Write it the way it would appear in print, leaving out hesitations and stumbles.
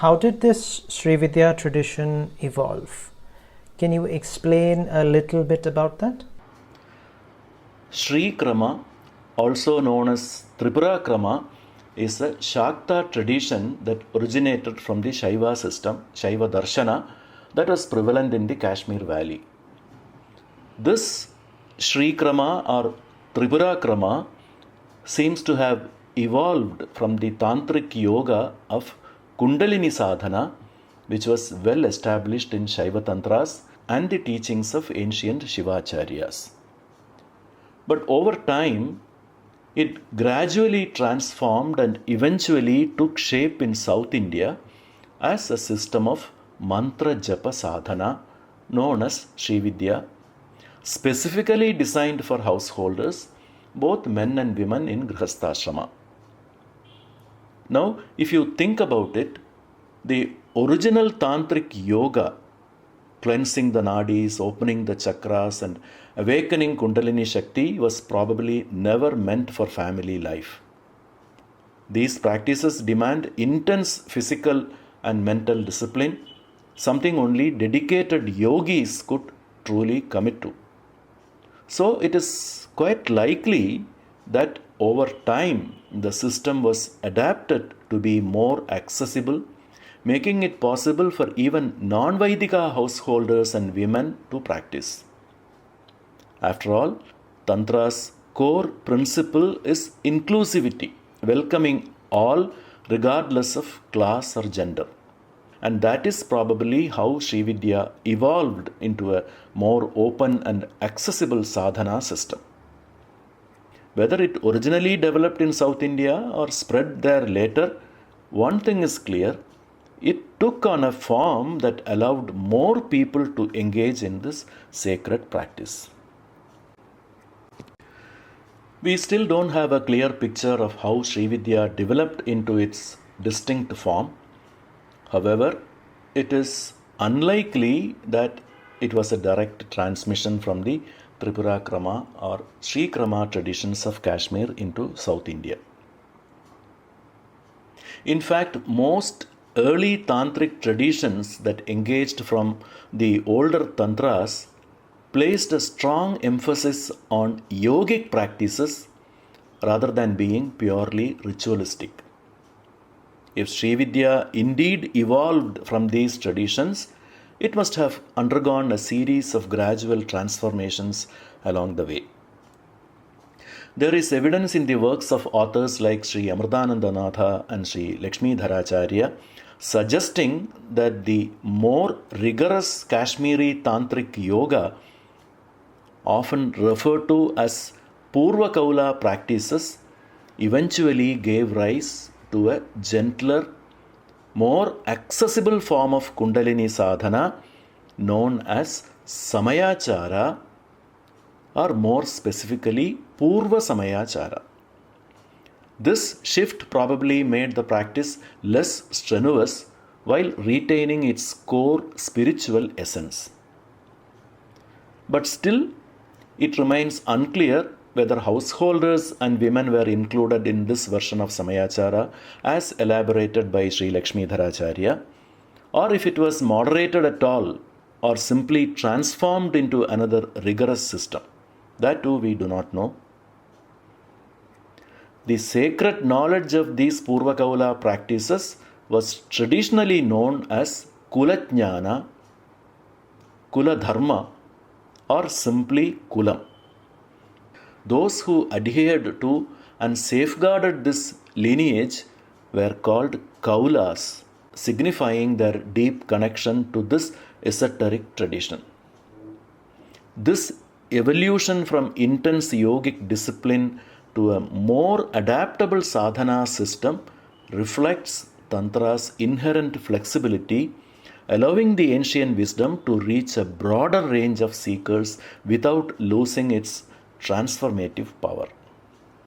How did this Sri Vidya tradition evolve? Can you explain a little bit about that? Sri Krama, also known as Tripura Krama, is a Shakta tradition that originated from the Shaiva system, Shaiva Darshana, that was prevalent in the Kashmir Valley. This Sri Krama or Tripura Krama seems to have evolved from the Tantric Yoga of Kundalini Sadhana, which was well established in Shaiva Tantras and the teachings of ancient Shivacharyas. But over time, it gradually transformed and eventually took shape in South India as a system of mantra japa sadhana known as Sri Vidya, specifically designed for householders, both men and women in Grihasthashrama. Now, if you think about it, the original Tantric Yoga, cleansing the nadis, opening the chakras, and awakening Kundalini Shakti, was probably never meant for family life. These practices demand intense physical and mental discipline, something only dedicated yogis could truly commit to. So it is quite likely that over time the system was adapted to be more accessible, making it possible for even non-Vaidika householders and women to practice. After all, Tantra's core principle is inclusivity, welcoming all regardless of class or gender. And that is probably how Sri Vidya evolved into a more open and accessible sadhana system. Whether it originally developed in South India or spread there later, one thing is clear: it took on a form that allowed more people to engage in this sacred practice. We still don't have a clear picture of how Sri Vidya developed into its distinct form. However, it is unlikely that it was a direct transmission from the Tripura Krama or Sri Krama traditions of Kashmir into South India. In fact, most early tantric traditions that engaged from the older tantras placed a strong emphasis on yogic practices rather than being purely ritualistic. If Sri Vidya indeed evolved from these traditions, it must have undergone a series of gradual transformations along the way. There is evidence in the works of authors like Sri Amritanandanatha and Sri Lakshmidharacharya suggesting that the more rigorous Kashmiri Tantric Yoga, often referred to as Purva Kaula practices, eventually gave rise to a gentler, more accessible form of Kundalini sadhana known as Samayachara, or more specifically Purva Samayachara. This shift probably made the practice less strenuous while retaining its core spiritual essence. But still, it remains unclear whether householders and women were included in this version of Samayachara as elaborated by Sri Lakshmidharacharya, or if it was moderated at all or simply transformed into another rigorous system. That too we do not know. The sacred knowledge of these Purva Kaula practices was traditionally known as Kulajnana, Kuladharma, or simply Kulam. Those who adhered to and safeguarded this lineage were called Kaulas, signifying their deep connection to this esoteric tradition. This evolution from intense yogic discipline to a more adaptable sadhana system reflects Tantra's inherent flexibility, allowing the ancient wisdom to reach a broader range of seekers without losing its transformative power.